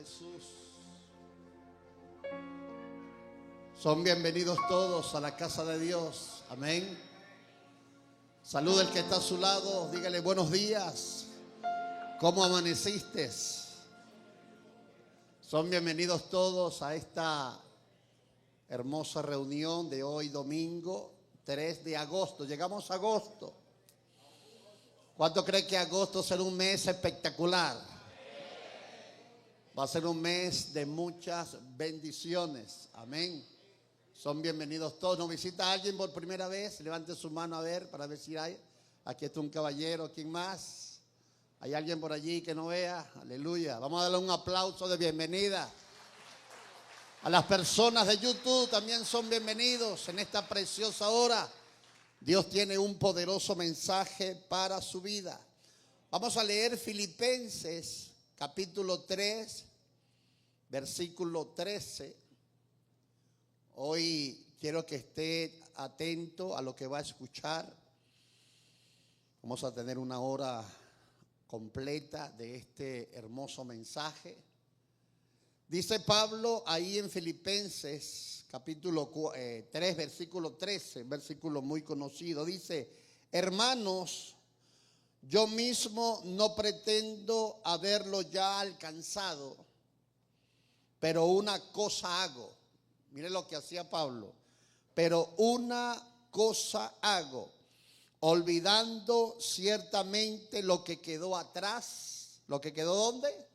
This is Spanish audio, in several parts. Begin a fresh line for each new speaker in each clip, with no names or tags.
Jesús. Son bienvenidos todos a la casa de Dios. Amén. Saluda al que está a su lado. Dígale buenos días. ¿Cómo amaneciste? Son bienvenidos todos a esta hermosa reunión de hoy domingo 3 de agosto. Llegamos a agosto. ¿Cuánto cree que agosto será un mes espectacular? Va a ser un mes de muchas bendiciones. Amén. Son bienvenidos todos. ¿Nos visita alguien por primera vez? Levante su mano a ver, para ver si hay. Aquí está un caballero. ¿Quién más? ¿Hay alguien por allí que no vea? Aleluya. Vamos a darle un aplauso de bienvenida. A las personas de YouTube también son bienvenidos en esta preciosa hora. Dios tiene un poderoso mensaje para su vida. Vamos a leer Filipenses capítulo 3, versículo 13. Hoy quiero que esté atento a lo que va a escuchar. Vamos a tener una hora completa de este hermoso mensaje. Dice Pablo ahí en Filipenses capítulo 3, versículo 13, versículo muy conocido. Dice: hermanos, yo mismo no pretendo haberlo ya alcanzado, pero una cosa hago. Mire lo que hacía Pablo. Pero una cosa hago, olvidando ciertamente lo que quedó atrás. ¿Lo que quedó dónde?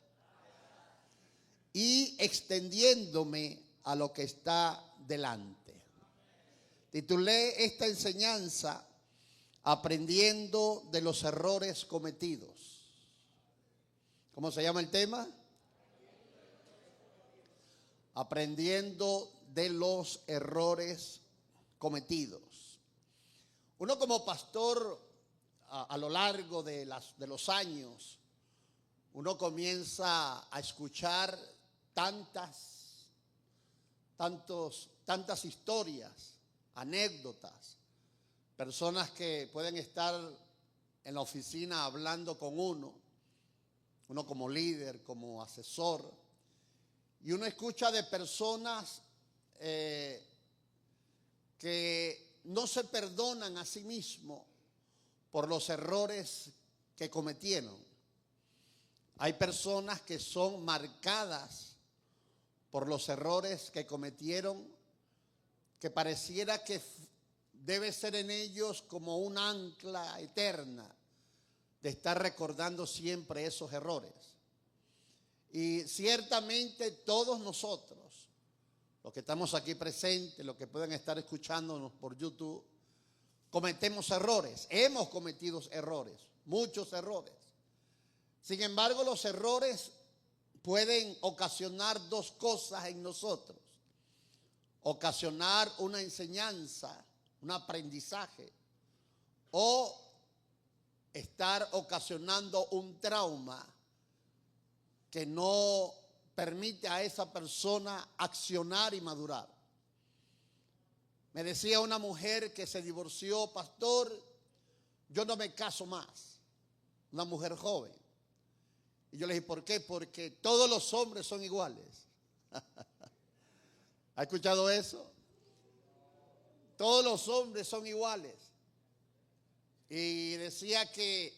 Y extendiéndome a lo que está delante. Titulé esta enseñanza: aprendiendo de los errores cometidos. ¿Cómo se llama el tema? Aprendiendo de los errores cometidos. Uno como pastor, a lo largo de los años, uno comienza a escuchar tantas historias, anécdotas, personas que pueden estar en la oficina hablando con uno como líder, como asesor, y uno escucha de personas que no se perdonan a sí mismos por los errores que cometieron. Hay personas que son marcadas por los errores que cometieron, que pareciera que debe ser en ellos como un ancla eterna de estar recordando siempre esos errores. Y ciertamente todos nosotros, los que estamos aquí presentes, los que pueden estar escuchándonos por YouTube, cometemos errores. Hemos cometido errores, muchos errores. Sin embargo, los errores pueden ocasionar dos cosas en nosotros: ocasionar una enseñanza, un aprendizaje, o estar ocasionando un trauma que no permite a esa persona accionar y madurar. Me decía una mujer que se divorció: pastor, yo no me caso más. Una mujer joven. Y yo le dije: ¿por qué? Porque todos los hombres son iguales. ¿Ha escuchado eso? Todos los hombres son iguales. Y decía que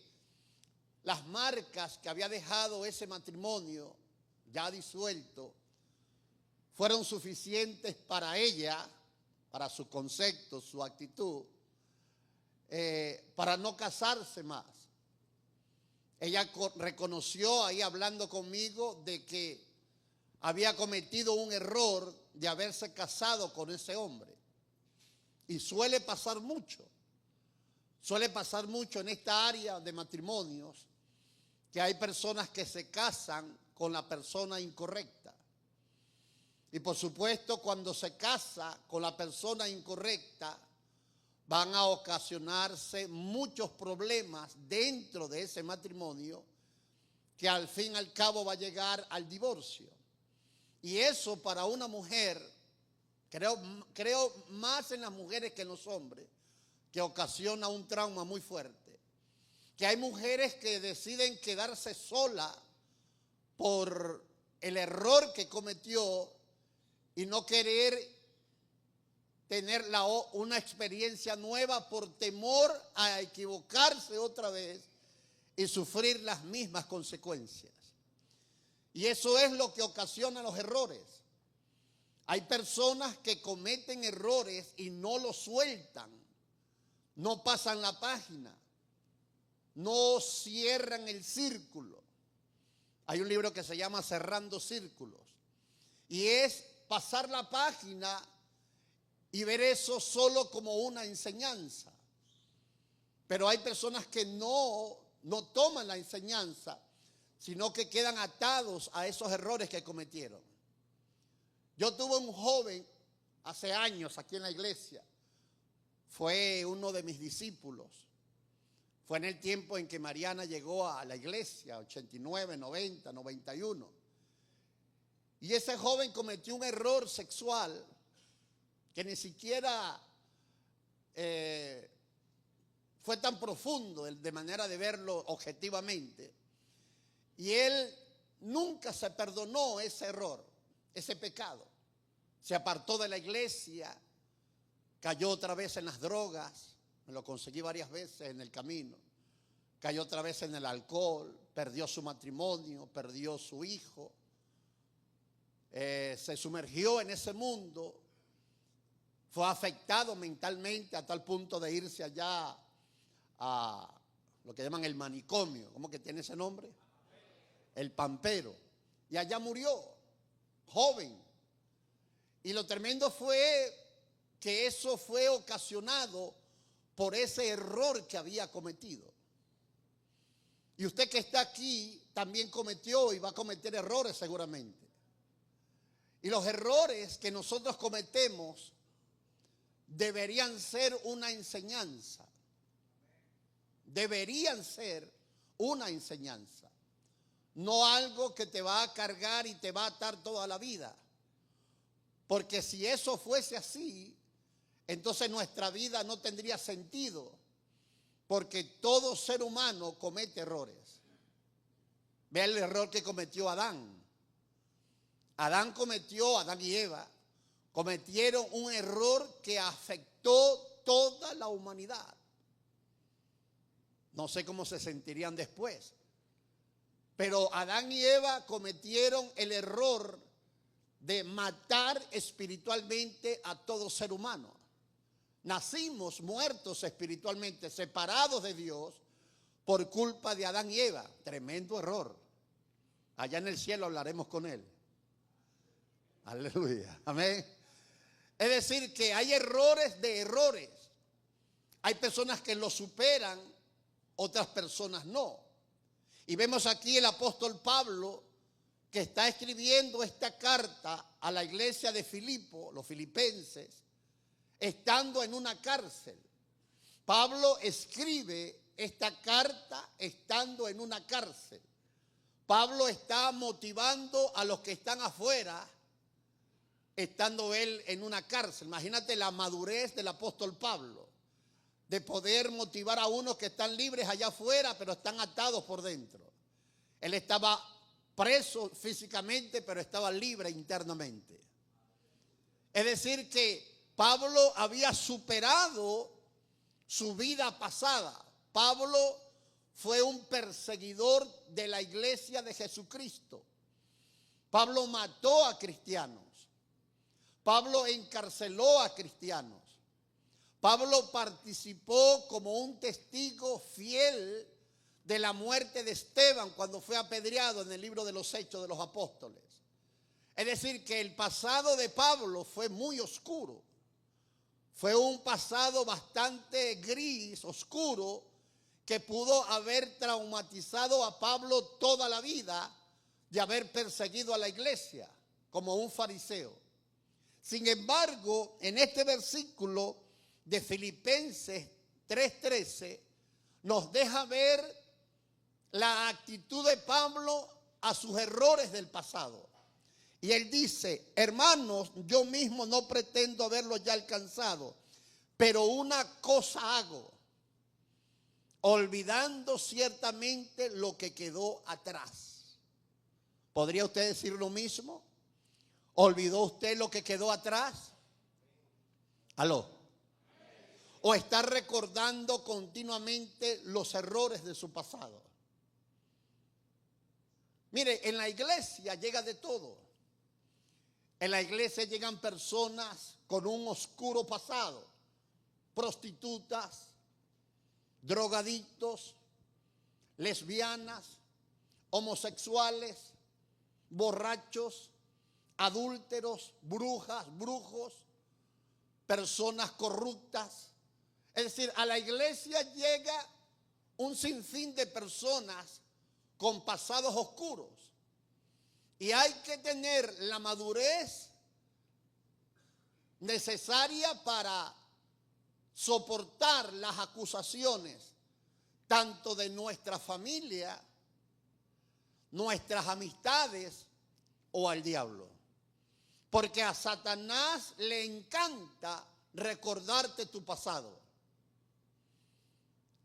las marcas que había dejado ese matrimonio ya disuelto fueron suficientes para ella, para su concepto, su actitud, para no casarse más. Ella reconoció ahí hablando conmigo de que había cometido un error de haberse casado con ese hombre. Y suele pasar mucho en esta área de matrimonios, que hay personas que se casan con la persona incorrecta. Y por supuesto, cuando se casa con la persona incorrecta, van a ocasionarse muchos problemas dentro de ese matrimonio, que al fin y al cabo va a llegar al divorcio. Y eso para una mujer, creo más en las mujeres que en los hombres, que ocasiona un trauma muy fuerte. Que hay mujeres que deciden quedarse solas por el error que cometió y no querer tener una experiencia nueva por temor a equivocarse otra vez y sufrir las mismas consecuencias. Y eso es lo que ocasiona los errores. Hay personas que cometen errores y no los sueltan, no pasan la página, no cierran el círculo. Hay un libro que se llama Cerrando Círculos y es pasar la página y ver eso solo como una enseñanza. Pero hay personas que no toman la enseñanza, sino que quedan atados a esos errores que cometieron. Yo tuve un joven hace años aquí en la iglesia, fue uno de mis discípulos. Fue en el tiempo en que Mariana llegó a la iglesia, 89, 90, 91. Y ese joven cometió un error sexual que ni siquiera fue tan profundo de manera de verlo objetivamente. Y él nunca se perdonó ese error, ese pecado. Se apartó de la iglesia, cayó otra vez en las drogas, me lo conseguí varias veces en el camino. Cayó otra vez en el alcohol, perdió su matrimonio, perdió su hijo. Se sumergió en ese mundo, fue afectado mentalmente a tal punto de irse allá a lo que llaman el manicomio. ¿Cómo que tiene ese nombre? El Pampero. Y allá murió, joven. Y lo tremendo fue que eso fue ocasionado por ese error que había cometido. Y usted que está aquí también cometió y va a cometer errores seguramente. Y los errores que nosotros cometemos deberían ser una enseñanza. Deberían ser una enseñanza. No algo que te va a cargar y te va a atar toda la vida. Porque si eso fuese así, entonces nuestra vida no tendría sentido. Porque todo ser humano comete errores. Ve el error que cometió Adán. Adán y Eva cometieron un error que afectó toda la humanidad. No sé cómo se sentirían después. Pero Adán y Eva cometieron el error de matar espiritualmente a todo ser humano. Nacimos muertos espiritualmente, separados de Dios por culpa de Adán y Eva. Tremendo error. Allá en el cielo hablaremos con él. Aleluya. Amén. Es decir, que hay errores de errores. Hay personas que lo superan, otras personas no. Y vemos aquí el apóstol Pablo que está escribiendo esta carta a la iglesia de Filipo, los filipenses, estando en una cárcel. Pablo escribe esta carta estando en una cárcel. Pablo está motivando a los que están afuera, estando él en una cárcel. Imagínate la madurez del apóstol Pablo, de poder motivar a unos que están libres allá afuera, pero están atados por dentro. Él estaba preso físicamente, pero estaba libre internamente. Es decir, que Pablo había superado su vida pasada. Pablo fue un perseguidor de la iglesia de Jesucristo. Pablo mató a cristianos. Pablo encarceló a cristianos. Pablo participó como un testigo fiel de la muerte de Esteban cuando fue apedreado en el libro de los Hechos de los Apóstoles. Es decir, que el pasado de Pablo fue muy oscuro. Fue un pasado bastante gris, oscuro, que pudo haber traumatizado a Pablo toda la vida de haber perseguido a la iglesia como un fariseo. Sin embargo, en este versículo de Filipenses 3:13 nos deja ver la actitud de Pablo a sus errores del pasado. Y él dice: hermanos, yo mismo no pretendo haberlo ya alcanzado, pero una cosa hago, olvidando ciertamente lo que quedó atrás. ¿Podría usted decir lo mismo? ¿Olvidó usted lo que quedó atrás? ¿Aló? ¿O está recordando continuamente los errores de su pasado? Mire, en la iglesia llega de todo. En la iglesia llegan personas con un oscuro pasado, prostitutas, drogadictos, lesbianas, homosexuales, borrachos, adúlteros, brujas, brujos, personas corruptas. Es decir, a la iglesia llega un sinfín de personas con pasados oscuros. Y hay que tener la madurez necesaria para soportar las acusaciones tanto de nuestra familia, nuestras amistades o al diablo. Porque a Satanás le encanta recordarte tu pasado.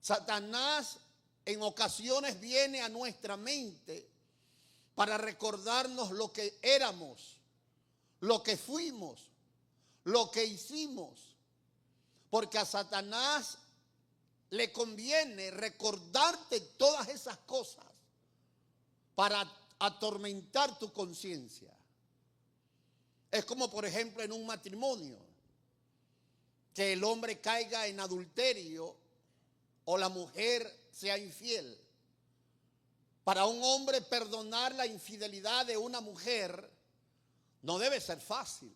Satanás en ocasiones viene a nuestra mente para recordarnos lo que éramos, lo que fuimos, lo que hicimos. Porque a Satanás le conviene recordarte todas esas cosas para atormentar tu conciencia. Es como, por ejemplo, en un matrimonio, que el hombre caiga en adulterio o la mujer sea infiel. Para un hombre perdonar la infidelidad de una mujer no debe ser fácil.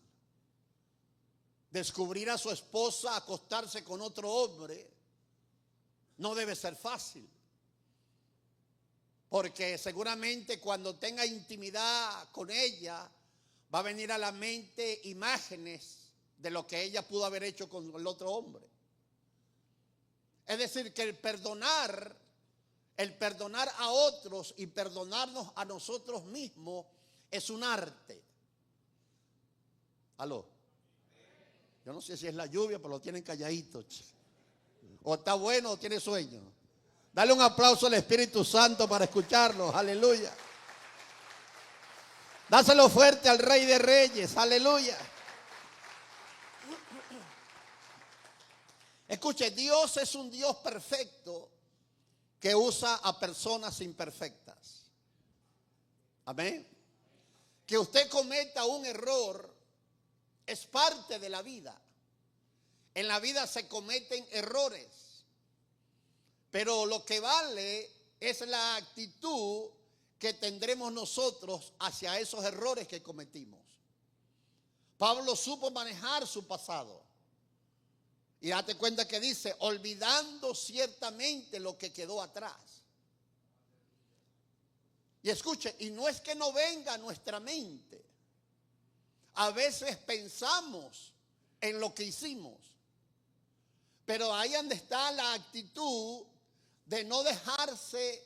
Descubrir a su esposa acostarse con otro hombre no debe ser fácil. Porque seguramente cuando tenga intimidad con ella va a venir a la mente imágenes de lo que ella pudo haber hecho con el otro hombre. Es decir, que el perdonar a otros y perdonarnos a nosotros mismos es un arte. ¿Aló? Yo no sé si es la lluvia, pero lo tienen calladito. O está bueno o tiene sueño. Dale un aplauso al Espíritu Santo para escucharlo. Aleluya. Dáselo fuerte al Rey de Reyes. Aleluya. Escuche, Dios es un Dios perfecto que usa a personas imperfectas. Amén. Que usted cometa un error es parte de la vida. En la vida se cometen errores, pero lo que vale es la actitud que tendremos nosotros hacia esos errores que cometimos. Pablo supo manejar su pasado. Y date cuenta que dice, olvidando ciertamente lo que quedó atrás. Y escuche, y no es que no venga a nuestra mente. A veces pensamos en lo que hicimos. Pero ahí donde está la actitud de no dejarse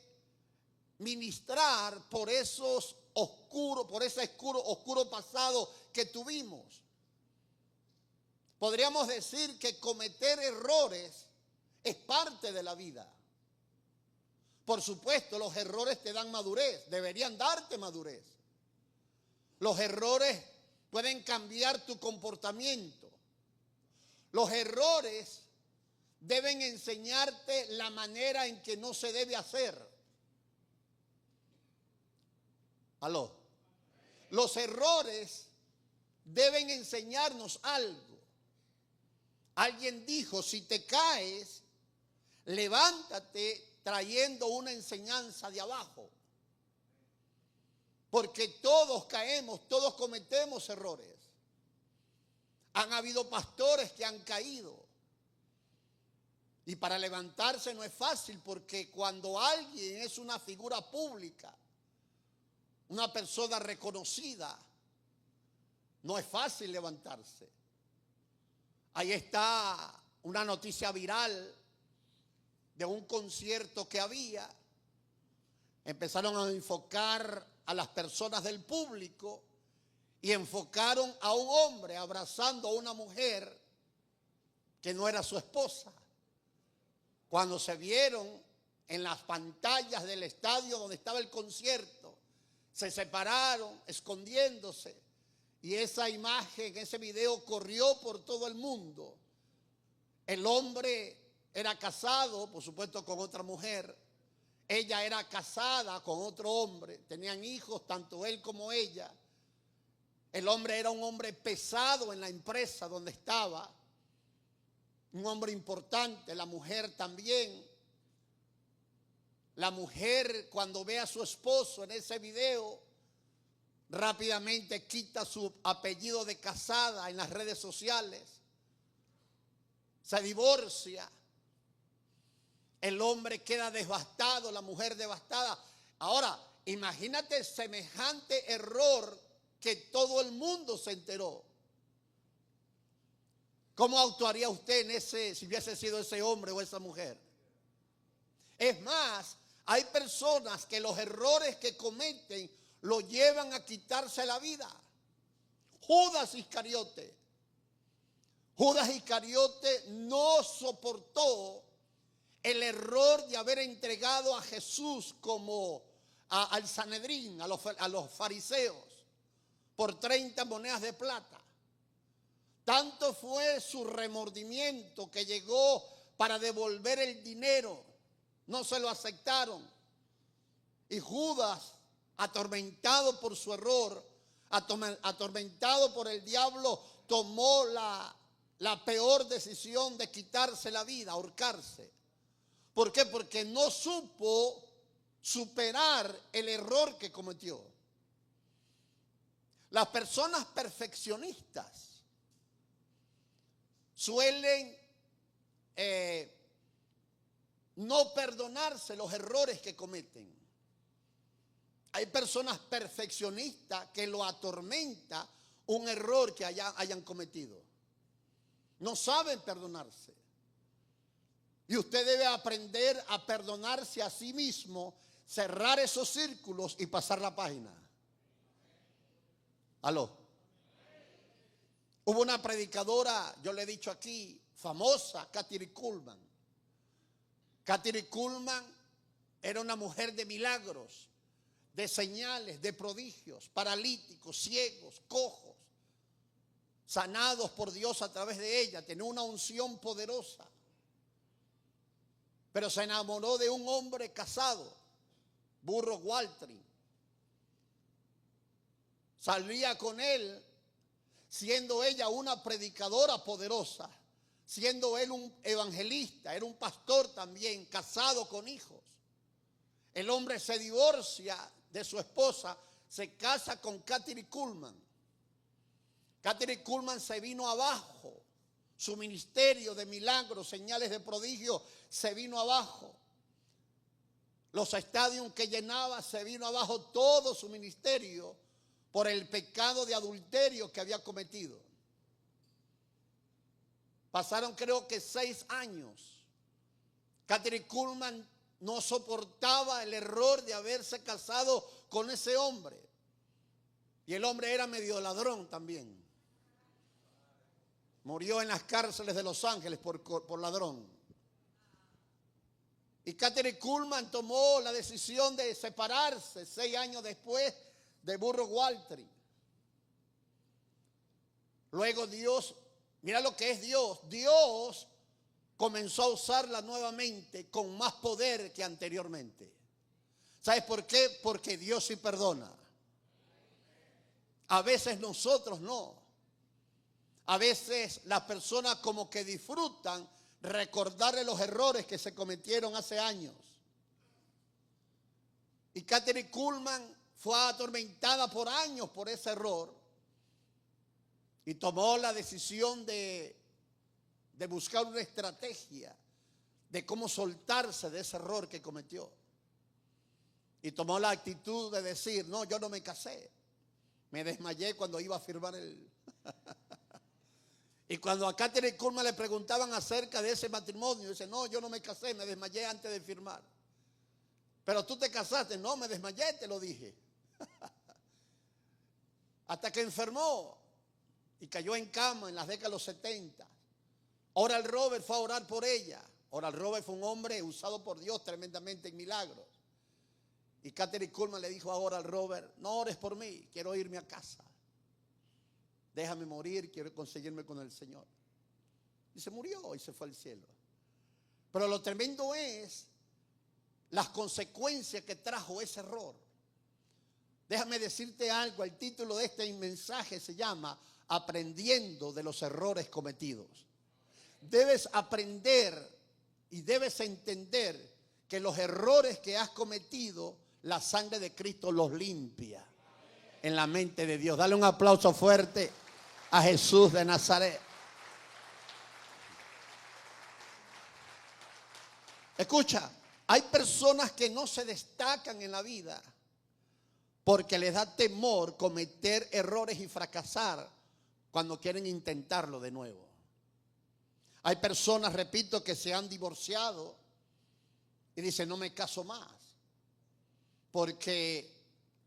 ministrar por esos oscuros, por ese oscuro pasado que tuvimos. Podríamos decir que cometer errores es parte de la vida. Por supuesto, los errores te dan madurez, deberían darte madurez. Los errores pueden cambiar tu comportamiento. Los errores deben enseñarte la manera en que no se debe hacer. ¿Aló? Los errores deben enseñarnos algo. Alguien dijo, si te caes, levántate trayendo una enseñanza de abajo. Porque todos caemos, todos cometemos errores. Han habido pastores que han caído. Y para levantarse no es fácil, porque cuando alguien es una figura pública, una persona reconocida, no es fácil levantarse. Ahí está una noticia viral de un concierto que había. Empezaron a enfocar a las personas del público y enfocaron a un hombre abrazando a una mujer que no era su esposa. Cuando se vieron en las pantallas del estadio donde estaba el concierto, Se separaron escondiéndose. Y esa imagen, ese video corrió por todo el mundo. El hombre era casado, por supuesto, con otra mujer. Ella era casada con otro hombre. Tenían hijos, tanto él como ella. El hombre era un hombre pesado en la empresa donde estaba. Un hombre importante, la mujer también. La mujer, cuando ve a su esposo en ese video, rápidamente quita su apellido de casada en las redes sociales. Se divorcia. El hombre queda devastado, la mujer devastada. Ahora, imagínate semejante error que todo el mundo se enteró. ¿Cómo actuaría usted en ese, si hubiese sido ese hombre o esa mujer? Es más, hay personas que los errores que cometen lo llevan a quitarse la vida. Judas Iscariote. Judas Iscariote no soportó el error de haber entregado a Jesús como al Sanedrín, a los fariseos, por 30 monedas de plata. Tanto fue su remordimiento que llegó para devolver el dinero. No se lo aceptaron. Y Judas, atormentado por su error, atormentado por el diablo, tomó la peor decisión de quitarse la vida, ahorcarse. ¿Por qué? Porque no supo superar el error que cometió. Las personas perfeccionistas suelen no perdonarse los errores que cometen. Hay personas perfeccionistas que lo atormenta un error que hayan cometido. No saben perdonarse. Y usted debe aprender a perdonarse a sí mismo, cerrar esos círculos y pasar la página. ¿Aló? Hubo una predicadora, yo le he dicho aquí, famosa, Kathryn Kuhlman. Kathryn Kuhlman era una mujer de milagros, de señales, de prodigios, paralíticos, ciegos, cojos, sanados por Dios a través de ella. Tenía una unción poderosa. Pero se enamoró de un hombre casado, Burro Waltrip. Salía con él, siendo ella una predicadora poderosa, siendo él un evangelista, era un pastor también, casado con hijos. El hombre se divorcia de su esposa, se casa con Kathryn Kuhlman. Kathryn Kuhlman se vino abajo. Su ministerio de milagros, señales de prodigio, se vino abajo. Los estadios que llenaba, se vino abajo todo su ministerio por el pecado de adulterio que había cometido. Pasaron creo que 6 años. Kathryn Kuhlman no soportaba el error de haberse casado con ese hombre. Y el hombre era medio ladrón también. Murió en las cárceles de Los Ángeles por ladrón. Y Kathryn Kuhlman tomó la decisión de separarse 6 años después de Burro Waltrip. Luego Dios, mira lo que es Dios. Dios comenzó a usarla nuevamente con más poder que anteriormente. ¿Sabes por qué? Porque Dios sí perdona. A veces nosotros no. A veces las personas como que disfrutan recordarle los errores que se cometieron hace años. Y Kathryn Kuhlman fue atormentada por años por ese error. Y tomó la decisión de buscar una estrategia de cómo soltarse de ese error que cometió. Y tomó la actitud de decir, no, yo no me casé. Me desmayé cuando iba a firmar el... Y cuando a Kathryn Kuhlman le preguntaban acerca de ese matrimonio, dice, no, yo no me casé, me desmayé antes de firmar. Pero tú te casaste, no, me desmayé, te lo dije. Hasta que enfermó y cayó en cama en las décadas de los 70. Oral Roberts fue a orar por ella. Oral Roberts fue un hombre usado por Dios tremendamente en milagros. Y Katherine Kuhlman le dijo ahora al Robert: no ores por mí, quiero irme a casa. Déjame morir, quiero conseguirme con el Señor. Y se murió y se fue al cielo. Pero lo tremendo es las consecuencias que trajo ese error. Déjame decirte algo, el título de este mensaje se llama Aprendiendo de los errores cometidos. Debes aprender y debes entender que los errores que has cometido, la sangre de Cristo los limpia en la mente de Dios. Dale un aplauso fuerte a Jesús de Nazaret. Escucha, hay personas que no se destacan en la vida porque les da temor cometer errores y fracasar cuando quieren intentarlo de nuevo. Hay personas, repito, que se han divorciado y dicen: no me caso más, porque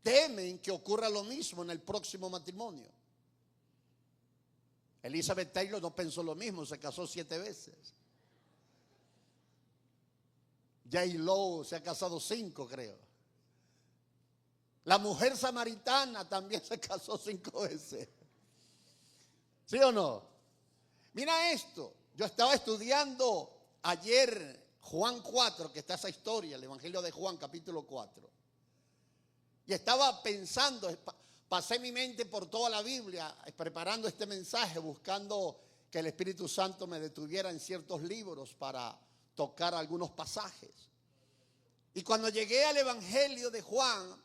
temen que ocurra lo mismo en el próximo matrimonio. Elizabeth Taylor no pensó lo mismo, se casó 7 veces. J.Lo se ha casado 5, creo. La mujer samaritana también se casó 5 veces. ¿Sí o no? Mira esto. Yo estaba estudiando ayer Juan 4, que está esa historia, el Evangelio de Juan, capítulo 4. Y estaba pensando, pasé mi mente por toda la Biblia, preparando este mensaje, buscando que el Espíritu Santo me detuviera en ciertos libros para tocar algunos pasajes. Y cuando llegué al Evangelio de Juan,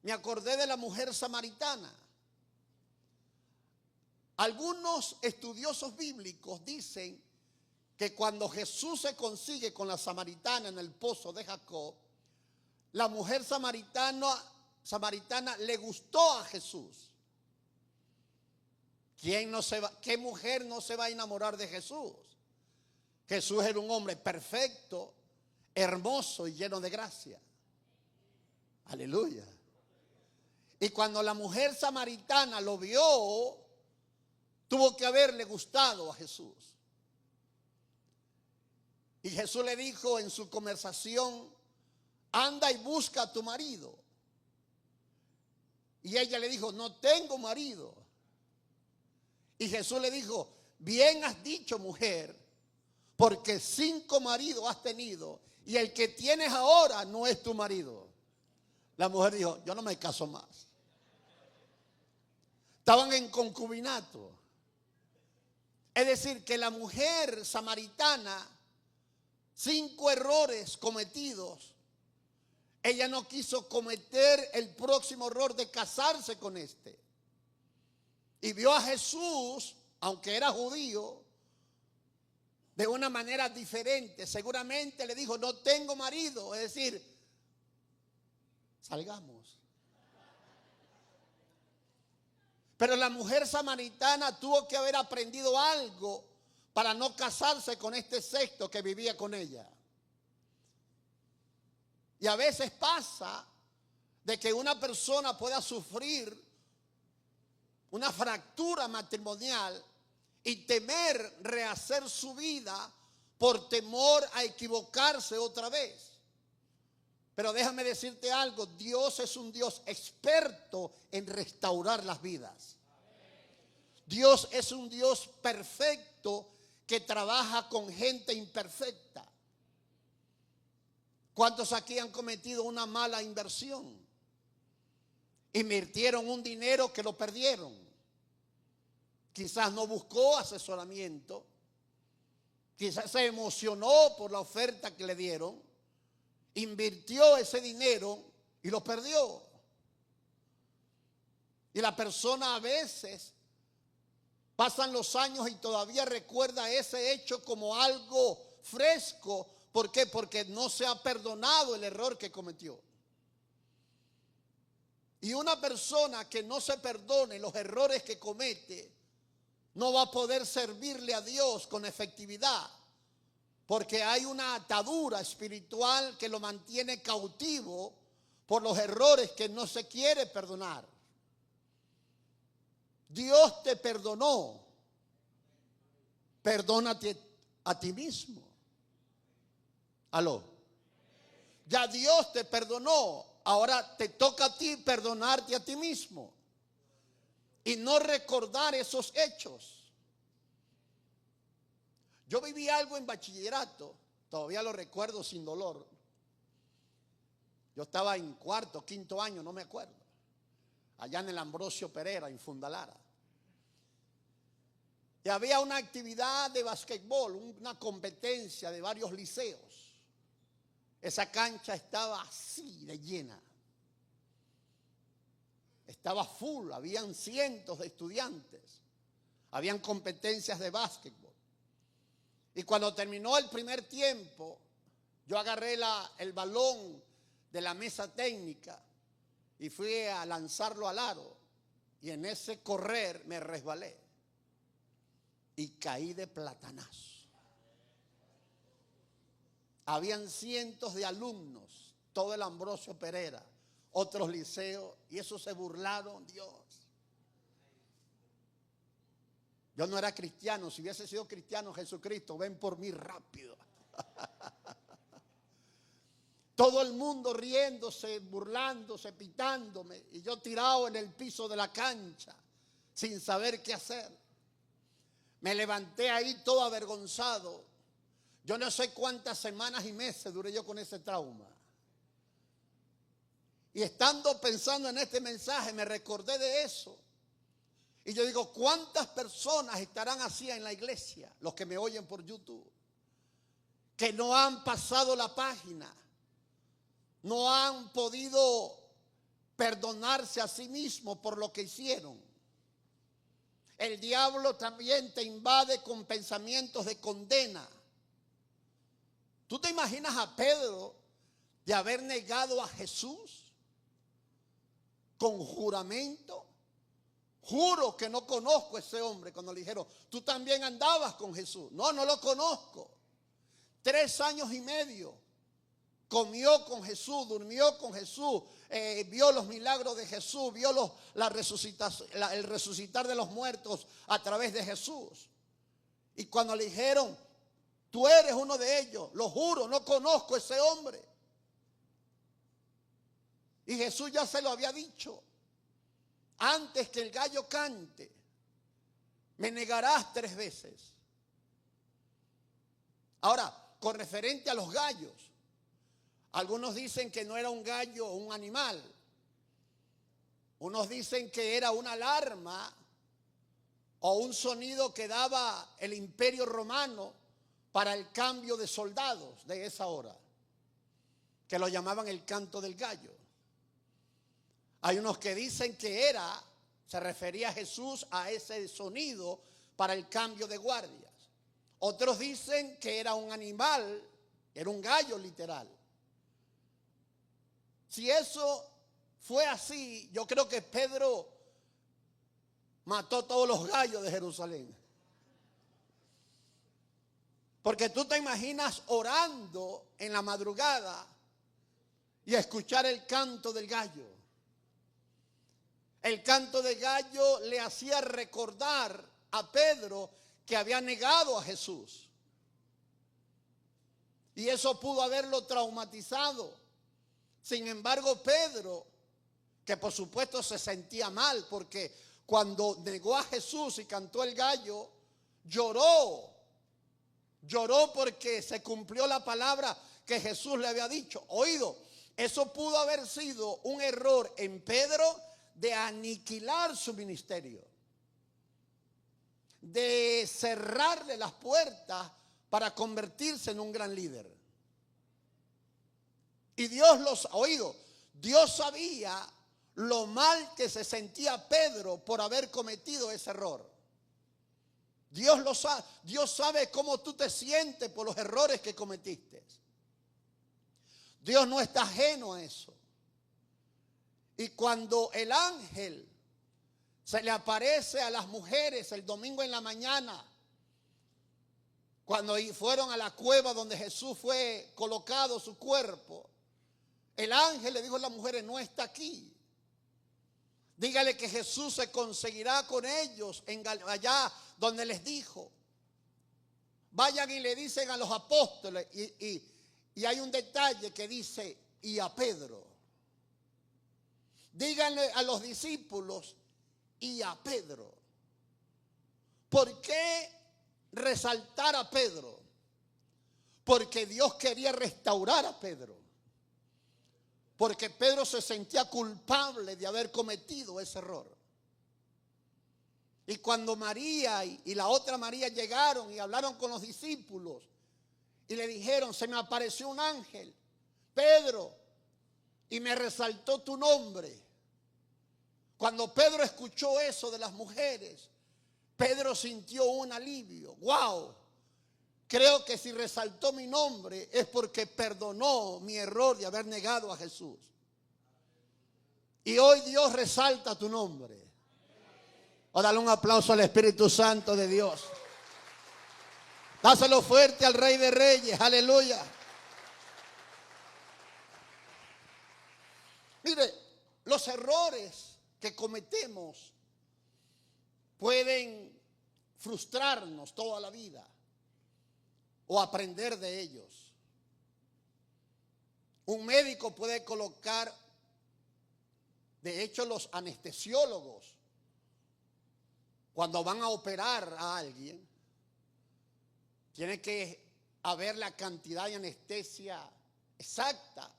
me acordé de la mujer samaritana. Algunos estudiosos bíblicos dicen que cuando Jesús se consigue con la samaritana en el pozo de Jacob, la mujer samaritana le gustó a Jesús. ¿Qué mujer no se va a enamorar de Jesús? Jesús era un hombre perfecto, hermoso y lleno de gracia. Aleluya. Y cuando la mujer samaritana lo vio, tuvo que haberle gustado a Jesús. Y Jesús le dijo en su conversación: anda y busca a tu marido. Y ella le dijo: no tengo marido. Y Jesús le dijo: bien has dicho, mujer, porque 5 maridos has tenido y el que tienes ahora no es tu marido. La mujer dijo: yo no me caso más. Estaban en concubinato. Es decir, que la mujer samaritana, 5 errores cometidos, ella no quiso cometer el próximo error de casarse con este. Y vio a Jesús, aunque era judío, de una manera diferente. Seguramente le dijo: no tengo marido, es decir, salgamos. Pero la mujer samaritana tuvo que haber aprendido algo para no casarse con este sexto que vivía con ella. Y a veces pasa de que una persona pueda sufrir una fractura matrimonial y temer rehacer su vida por temor a equivocarse otra vez. Pero déjame decirte algo: Dios es un Dios experto en restaurar las vidas. Dios es un Dios perfecto que trabaja con gente imperfecta. ¿Cuántos aquí han cometido una mala inversión? Invirtieron un dinero que lo perdieron. Quizás no buscó asesoramiento. Quizás se emocionó por la oferta que le dieron. Invirtió ese dinero y lo perdió. Y la persona a veces pasan los años y todavía recuerda ese hecho como algo fresco. ¿Por qué? Porque no se ha perdonado el error que cometió. Y una persona que no se perdone los errores que comete no va a poder servirle a Dios con efectividad, porque hay una atadura espiritual que lo mantiene cautivo por los errores que no se quiere perdonar. Dios te perdonó. Perdónate a ti mismo. Aló. Ya Dios te perdonó. Ahora te toca a ti perdonarte a ti mismo. Y no recordar esos hechos. Yo viví algo en bachillerato. Todavía lo recuerdo sin dolor. Yo estaba en cuarto, quinto año, no me acuerdo. Allá en el Ambrosio Pereira, en Fundalara. Y había una actividad de basquetbol, una competencia de varios liceos. Esa cancha estaba así de llena. Estaba full, habían cientos de estudiantes. Habían competencias de básquetbol. Y cuando terminó el primer tiempo, yo agarré el balón de la mesa técnica y fui a lanzarlo al aro. Y en ese correr me resbalé y caí de platanazo. Habían cientos de alumnos, todo el Ambrosio Pereira, otros liceos, y esos se burlaron, Dios. Yo no era cristiano. Si hubiese sido cristiano, Jesucristo, ven por mí rápido. Todo el mundo riéndose, burlándose, pitándome, y yo tirado en el piso de la cancha, sin saber qué hacer. Me levanté ahí todo avergonzado. Yo no sé cuántas semanas y meses duré yo con ese trauma. Y estando pensando en este mensaje, me recordé de eso. Y yo digo, ¿cuántas personas estarán así en la iglesia? Los que me oyen por YouTube. Que no han pasado la página. No han podido perdonarse a sí mismos por lo que hicieron. El diablo también te invade con pensamientos de condena. ¿Tú te imaginas a Pedro de haber negado a Jesús con juramento? Juro que no conozco a ese hombre. Cuando le dijeron, tú también andabas con Jesús. No, no lo conozco. 3 años y medio. Comió con Jesús, durmió con Jesús, vio los milagros de Jesús, vio el resucitar de los muertos a través de Jesús. Y cuando le dijeron, tú eres uno de ellos, lo juro, no conozco a ese hombre. Y Jesús ya se lo había dicho. Antes que el gallo cante, me negarás 3 veces. Ahora, con referente a los gallos, algunos dicen que no era un gallo o un animal. Unos dicen que era una alarma o un sonido que daba el Imperio Romano para el cambio de soldados de esa hora, que lo llamaban el canto del gallo. Hay unos que dicen que se refería a Jesús a ese sonido para el cambio de guardias. Otros dicen que era un animal, era un gallo literal. Si eso fue así, yo creo que Pedro mató todos los gallos de Jerusalén. Porque tú te imaginas orando en la madrugada y escuchar el canto del gallo. El canto del gallo le hacía recordar a Pedro que había negado a Jesús. Y eso pudo haberlo traumatizado. Sin embargo, Pedro, que por supuesto se sentía mal porque cuando negó a Jesús y cantó el gallo, lloró. Lloró porque se cumplió la palabra que Jesús le había dicho. Oído, eso pudo haber sido un error en Pedro de aniquilar su ministerio, de cerrarle las puertas para convertirse en un gran líder. Y Dios sabía lo mal que se sentía Pedro por haber cometido ese error. Dios lo sabe. Dios sabe cómo tú te sientes por los errores que cometiste. Dios no está ajeno a eso. Y cuando el ángel se le aparece a las mujeres el domingo en la mañana, cuando fueron a la cueva donde Jesús fue colocado su cuerpo, el ángel le dijo a las mujeres, no está aquí. Dígale que Jesús se conseguirá con ellos allá donde les dijo. Vayan y le dicen a los apóstoles. Y Y hay un detalle que dice, y a Pedro. Díganle a los discípulos, y a Pedro. ¿Por qué resaltar a Pedro? Porque Dios quería restaurar a Pedro. Porque Pedro se sentía culpable de haber cometido ese error. Y cuando María y la otra María llegaron y hablaron con los discípulos y le dijeron, se me apareció un ángel, Pedro, y me resaltó tu nombre. Cuando Pedro escuchó eso de las mujeres, Pedro sintió un alivio. ¡Wow! Creo que si resaltó mi nombre es porque perdonó mi error de haber negado a Jesús. Y hoy Dios resalta tu nombre. O dale un aplauso al Espíritu Santo de Dios. Dáselo fuerte al Rey de Reyes. Aleluya. Mire, los errores que cometemos pueden frustrarnos toda la vida o aprender de ellos. Un médico puede colocar, de hecho los anestesiólogos, cuando van a operar a alguien, tiene que haber la cantidad de anestesia exacta.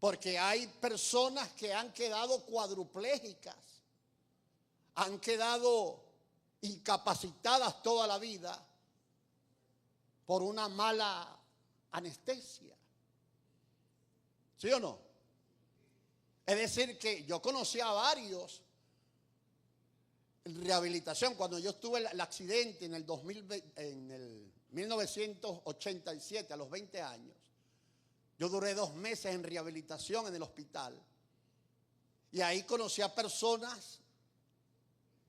Porque hay personas que han quedado cuadruplégicas, han quedado incapacitadas toda la vida por una mala anestesia. ¿Sí o no? Es decir, que yo conocí a varios en rehabilitación. Cuando yo tuve el accidente en el 1987, a los 20 años, yo duré 2 meses en rehabilitación en el hospital. Y ahí conocí a personas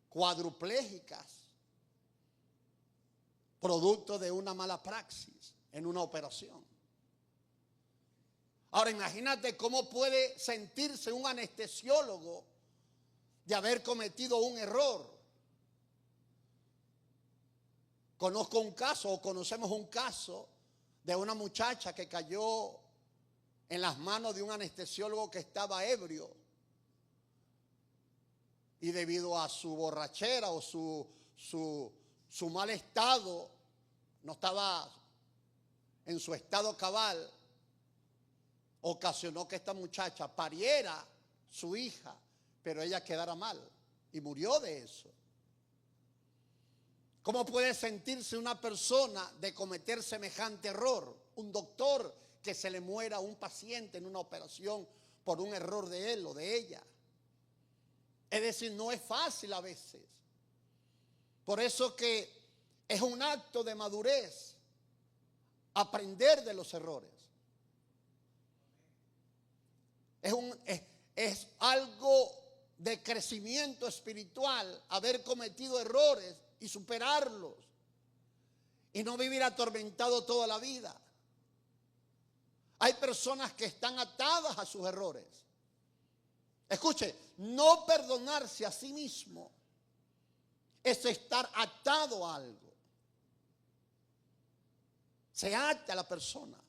cuadruplégicas, producto de una mala praxis en una operación. Ahora imagínate cómo puede sentirse un anestesiólogo de haber cometido un error. Conozco un caso, o conocemos un caso de una muchacha que cayó en las manos de un anestesiólogo que estaba ebrio. Y debido a su borrachera o su mal estado, no estaba en su estado cabal, ocasionó que esta muchacha pariera su hija, pero ella quedara mal y murió de eso. ¿Cómo puede sentirse una persona de cometer semejante error? Un doctor que se le muera a un paciente en una operación por un error de él o de ella. Es decir, no es fácil a veces. Por eso que es un acto de madurez aprender de los errores. Es algo de crecimiento espiritual haber cometido errores y superarlos y no vivir atormentado toda la vida. Hay personas que están atadas a sus errores. Escuche, no perdonarse a sí mismo es estar atado a algo. Se ata a la persona.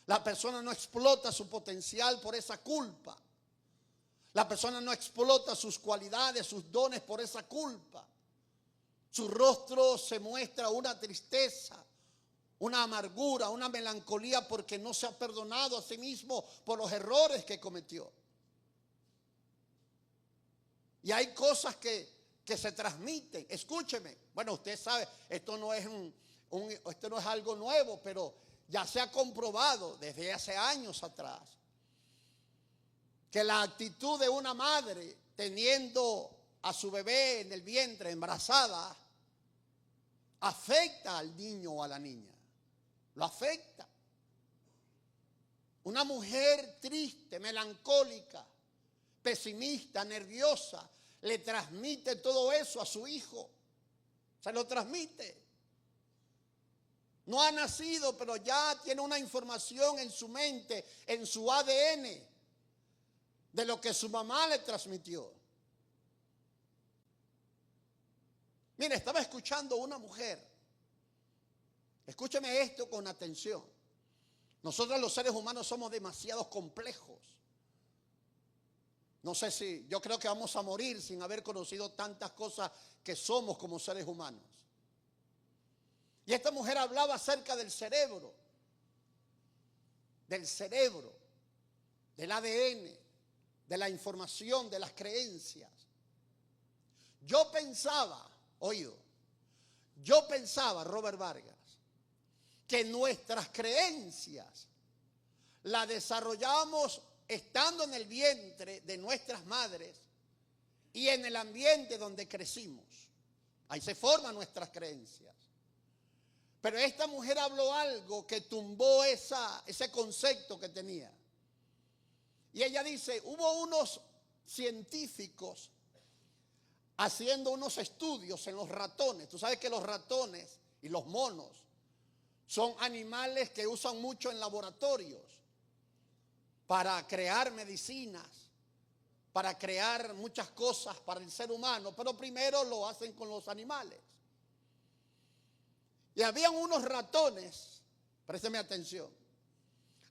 La persona no explota su potencial por esa culpa. La persona no explota sus cualidades, sus dones por esa culpa. Su rostro se muestra una tristeza, una amargura, una melancolía porque no se ha perdonado a sí mismo por los errores que cometió. Y hay cosas que se transmiten. Escúcheme. Bueno, usted sabe, esto no es esto no es algo nuevo, pero ya se ha comprobado desde hace años atrás que la actitud de una madre teniendo a su bebé en el vientre, embarazada, afecta al niño o a la niña. Lo afecta. Una mujer triste, melancólica, pesimista, nerviosa, le transmite todo eso a su hijo. Se lo transmite. No ha nacido, pero ya tiene una información en su mente, en su ADN, de lo que su mamá le transmitió. Mire, estaba escuchando una mujer Escúcheme esto con atención. Nosotros los seres humanos somos demasiado complejos. No sé si, yo creo que vamos a morir sin haber conocido tantas cosas que somos como seres humanos. Y esta mujer hablaba acerca del cerebro, del ADN, de la información, de las creencias. Yo pensaba, Robert Vargas, que nuestras creencias las desarrollamos estando en el vientre de nuestras madres y en el ambiente donde crecimos. Ahí se forman nuestras creencias. Pero esta mujer habló algo que tumbó ese concepto que tenía. Y ella dice, hubo unos científicos haciendo unos estudios en los ratones. Tú sabes que los ratones y los monos son animales que usan mucho en laboratorios para crear medicinas, para crear muchas cosas para el ser humano, pero primero lo hacen con los animales. Y habían unos ratones, présteme atención,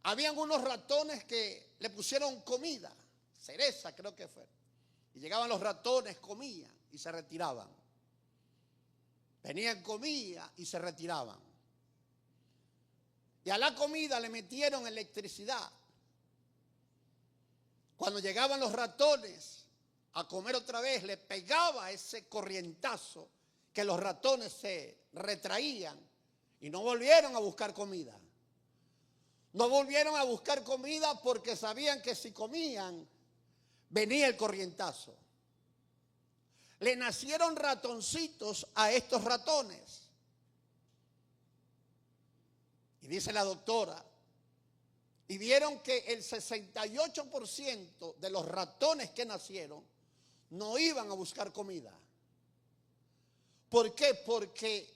habían unos ratones que le pusieron comida, cereza creo que fue, y llegaban los ratones, comían y se retiraban. Venían, comían y se retiraban. Y a la comida le metieron electricidad. Cuando llegaban los ratones a comer otra vez, le pegaba ese corrientazo que los ratones se retraían y no volvieron a buscar comida. No volvieron a buscar comida porque sabían que si comían, venía el corrientazo. Le nacieron ratoncitos a estos ratones. Y dice la doctora, y vieron que el 68% de los ratones que nacieron no iban a buscar comida. ¿Por qué? Porque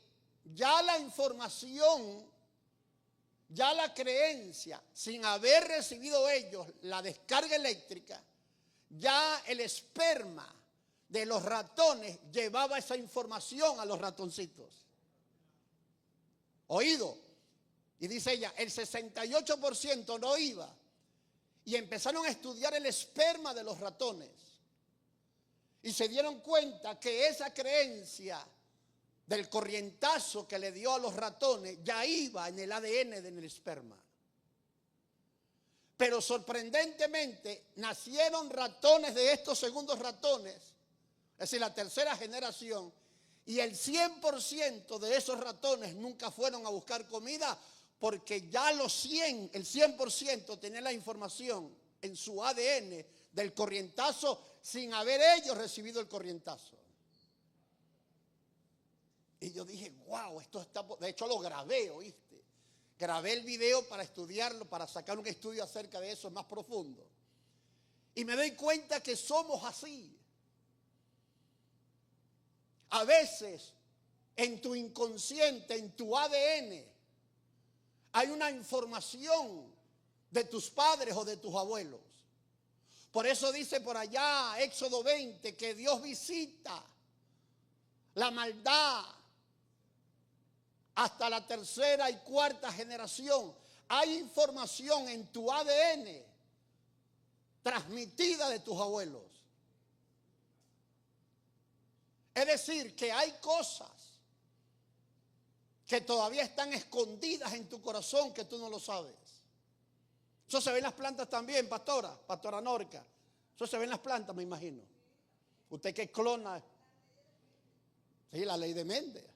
ya la información, ya la creencia, sin haber recibido ellos la descarga eléctrica, ya el esperma de los ratones llevaba esa información a los ratoncitos. ¿Oído? Y dice ella, el 68% no iba. Y empezaron a estudiar el esperma de los ratones. Y se dieron cuenta que esa creencia del corrientazo que le dio a los ratones ya iba en el ADN del esperma. Pero sorprendentemente nacieron ratones de estos segundos ratones, es decir, la tercera generación, y el 100% de esos ratones nunca fueron a buscar comida porque ya el 100% tenían la información en su ADN del corrientazo sin haber ellos recibido el corrientazo. Y yo dije, wow, esto está, de hecho lo grabé, ¿oíste? Grabé el video para estudiarlo, para sacar un estudio acerca de eso más profundo. Y me doy cuenta que somos así. A veces, en tu inconsciente, en tu ADN, hay una información de tus padres o de tus abuelos. Por eso dice por allá, Éxodo 20, que Dios visita la maldad hasta la tercera y cuarta generación. Hay información en tu ADN transmitida de tus abuelos. Es decir, que hay cosas que todavía están escondidas en tu corazón que tú no lo sabes. Eso se ve en las plantas también, pastora Norca. Eso se ve en las plantas, me imagino. Usted que clona. Sí, la ley de Méndez,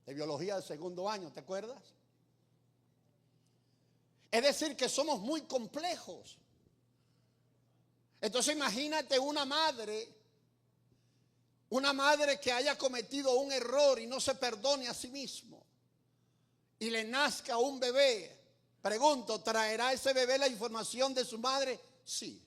de biología del segundo año, ¿te acuerdas? Es decir, que somos muy complejos. Entonces imagínate una madre que haya cometido un error y no se perdone a sí mismo. Y le nazca un bebé. Pregunto, ¿traerá ese bebé la información de su madre? Sí.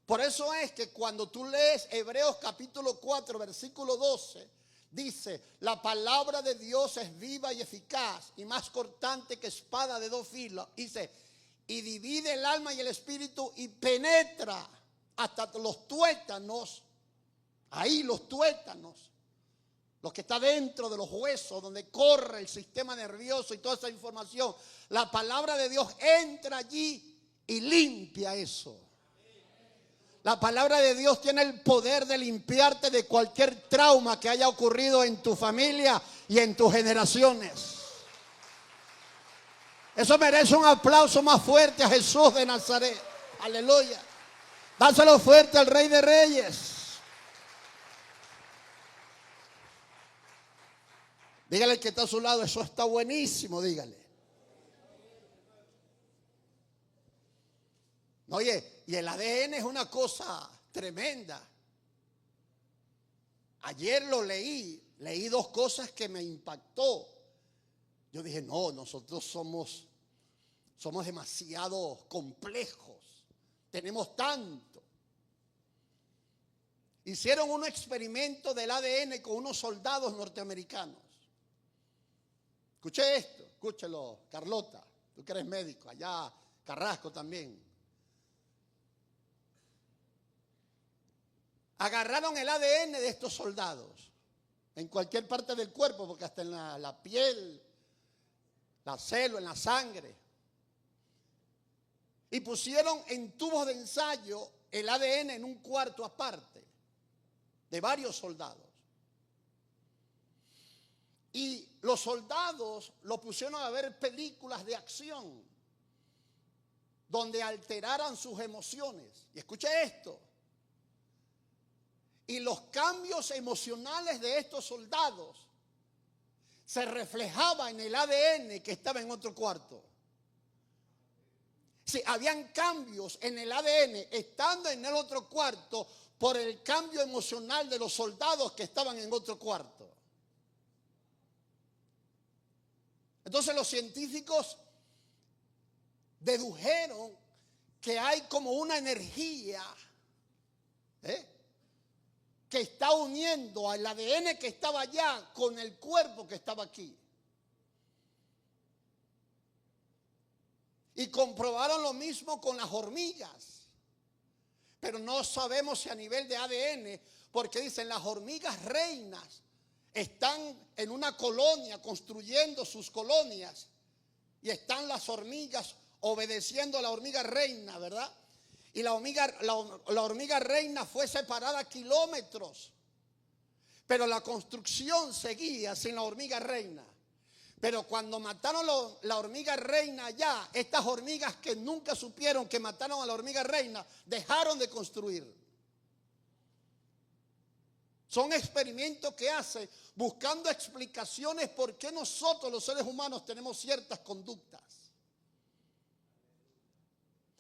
Por eso es que cuando tú lees Hebreos capítulo 4, versículo 12, dice, la palabra de Dios es viva y eficaz y más cortante que espada de dos filos. Dice, y divide el alma y el espíritu y penetra hasta los tuétanos. Ahí los tuétanos lo que está dentro de los huesos, donde corre el sistema nervioso y toda esa información. La palabra de Dios entra allí y limpia eso. La palabra de Dios tiene el poder de limpiarte de cualquier trauma que haya ocurrido en tu familia y en tus generaciones. Eso merece un aplauso más fuerte a Jesús de Nazaret. Aleluya. Dáselo fuerte al Rey de Reyes. Dígale al que está a su lado, eso está buenísimo, dígale. Oye, y el ADN es una cosa tremenda. Ayer lo leí 2 cosas que me impactó. Yo dije, no, nosotros somos demasiado complejos. Tenemos tanto. Hicieron un experimento del ADN con unos soldados norteamericanos. Escuché esto, escúchelo, Carlota, tú que eres médico, allá Carrasco también. Agarraron el ADN de estos soldados en cualquier parte del cuerpo, porque hasta en la piel, la célula, en la sangre. Y pusieron en tubos de ensayo el ADN en un cuarto aparte de varios soldados. Y los soldados lo pusieron a ver películas de acción donde alteraran sus emociones. Y escuche esto. Y los cambios emocionales de estos soldados se reflejaban en el ADN que estaba en otro cuarto. Sí, habían cambios en el ADN estando en el otro cuarto por el cambio emocional de los soldados que estaban en otro cuarto. Entonces los científicos dedujeron que hay como una energía que está uniendo al ADN que estaba allá con el cuerpo que estaba aquí. Y comprobaron lo mismo con las hormigas. Pero no sabemos si a nivel de ADN, porque dicen las hormigas reinas están en una colonia construyendo sus colonias y están las hormigas obedeciendo a la hormiga reina, ¿verdad? Y la hormiga reina fue separada kilómetros, pero la construcción seguía sin la hormiga reina. Pero cuando mataron la hormiga reina allá, estas hormigas que nunca supieron que mataron a la hormiga reina, dejaron de construir. Son experimentos que hacen buscando explicaciones por qué nosotros los seres humanos tenemos ciertas conductas.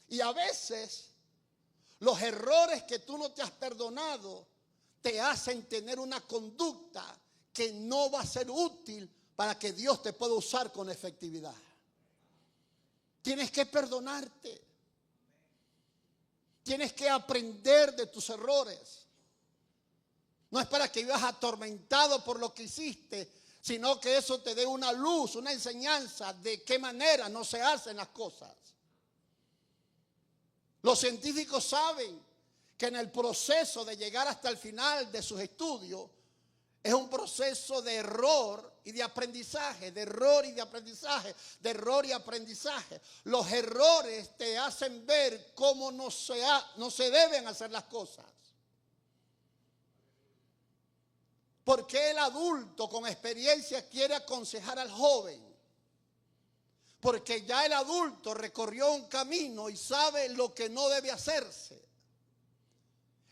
Y a veces los errores que tú no te has perdonado te hacen tener una conducta que no va a ser útil para que Dios te pueda usar con efectividad. Tienes que perdonarte. Tienes que aprender de tus errores. No es para que vivas atormentado por lo que hiciste, sino que eso te dé una luz, una enseñanza de qué manera no se hacen las cosas. Los científicos saben que en el proceso de llegar hasta el final de sus estudios es un proceso de error y de aprendizaje, de error y de aprendizaje, de error y aprendizaje. Los errores te hacen ver cómo no se deben hacer las cosas. ¿Por qué el adulto con experiencia quiere aconsejar al joven? Porque ya el adulto recorrió un camino y sabe lo que no debe hacerse.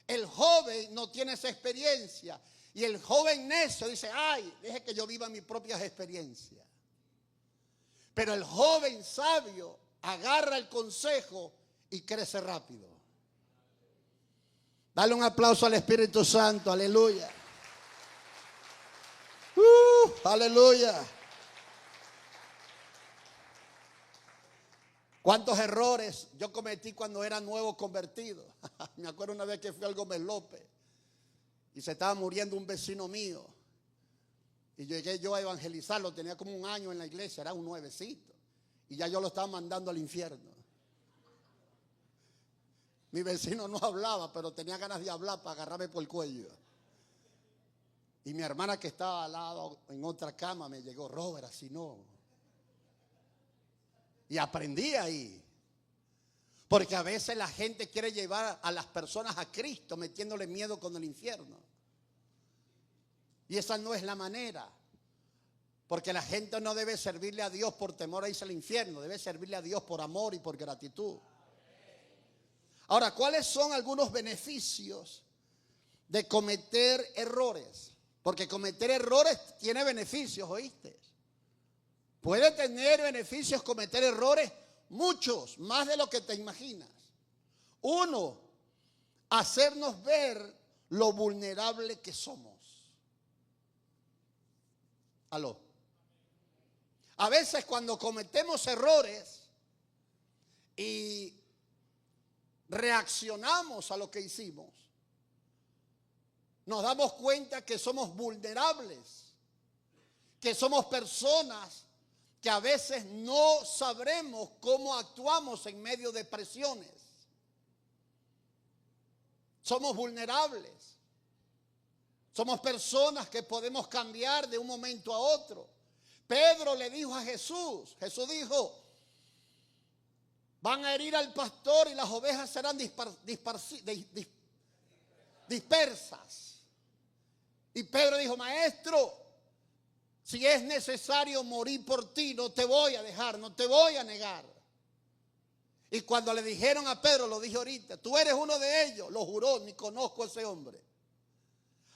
El joven no tiene esa experiencia. Y el joven necio dice, ay, deje que yo viva mis propias experiencias. Pero el joven sabio agarra el consejo y crece rápido. Dale un aplauso al Espíritu Santo, aleluya. Aleluya. ¿Cuántos errores yo cometí cuando era nuevo convertido? Me acuerdo una vez que fui al Gómez López y se estaba muriendo un vecino mío. Y llegué yo a evangelizarlo, tenía como un año en la iglesia, era un nuevecito. Y ya yo lo estaba mandando al infierno. Mi vecino no hablaba, pero tenía ganas de hablar para agarrarme por el cuello. Y mi hermana que estaba al lado en otra cama me llegó: Robert, así no. Y aprendí ahí. Porque a veces la gente quiere llevar a las personas a Cristo metiéndole miedo con el infierno. Y esa no es la manera. Porque la gente no debe servirle a Dios por temor a irse al infierno. Debe servirle a Dios por amor y por gratitud. Ahora, ¿cuáles son algunos beneficios de cometer errores? Porque cometer errores tiene beneficios, ¿oíste? Puede tener beneficios cometer errores, muchos, más de lo que te imaginas. Uno, hacernos ver lo vulnerable que somos. Aló. A veces cuando cometemos errores y reaccionamos a lo que hicimos, nos damos cuenta que somos vulnerables, que somos personas que a veces no sabremos cómo actuamos en medio de presiones. Somos vulnerables. Somos personas que podemos cambiar de un momento a otro. Pedro le dijo a Jesús, Jesús dijo: van a herir al pastor y las ovejas serán dispersas. Y Pedro dijo: maestro, si es necesario morir por ti, no te voy a dejar, no te voy a negar. Y cuando le dijeron a Pedro, lo dije ahorita: tú eres uno de ellos, lo juró, ni conozco a ese hombre.